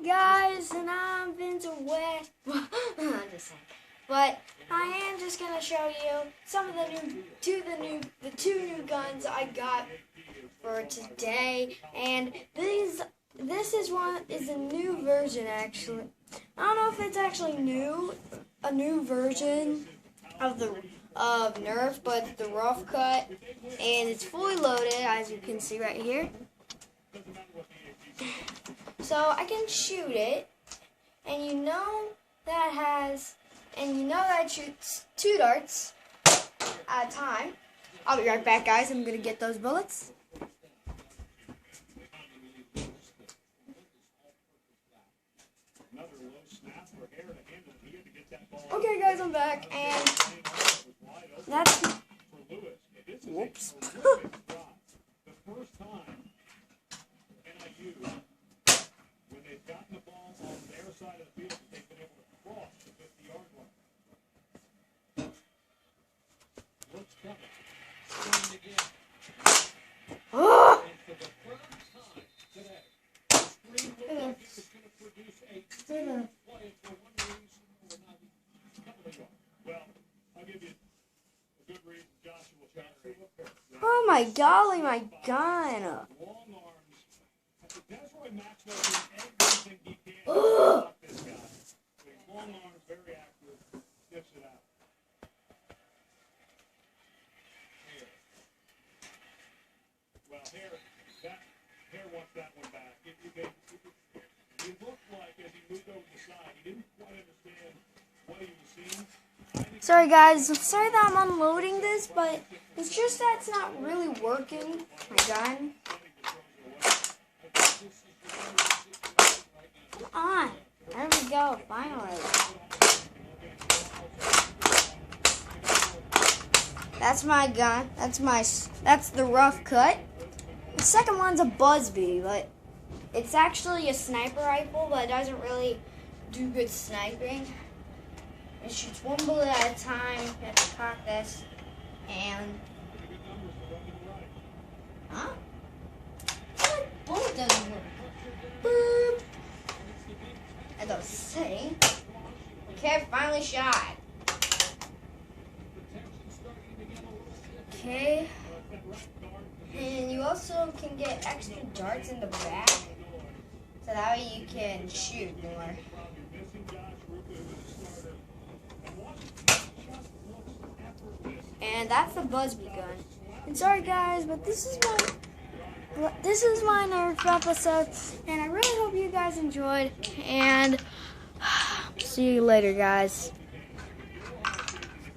guys, and I'm Vince away. I'm just saying. But I am just gonna show you some of the two new guns I got for today, and this is a new version actually. I don't know if it's actually a new version of nerf, but the rough cut, and it's fully loaded as you can see right here. So I can shoot it, and you know that it shoots 2 darts at a time. I'll be right back, guys. I'm gonna get those bullets. Okay, guys, I'm back, and that's whoops. Oh my golly, my gun! Ugh. Hair wants that one back. It looked like as he moved over the side, he didn't quite understand what he was seeing. Sorry guys, I'm sorry that I'm unloading this, but it's just that it's not really working. My gun. On. There we go, finally. That's my gun. That's the rough cut. The second one's a Busby, but it's actually a sniper rifle, but it doesn't really do good sniping. It shoots 1 bullet at a time. You have to cock this, and that bullet doesn't work. Boop. As I was saying, okay, finally shot. Okay. And you also can get extra darts in the back, so that way you can shoot more. And that's the Busby gun. And sorry guys, but this is my nerf episode, and I really hope you guys enjoyed. And see you later, guys.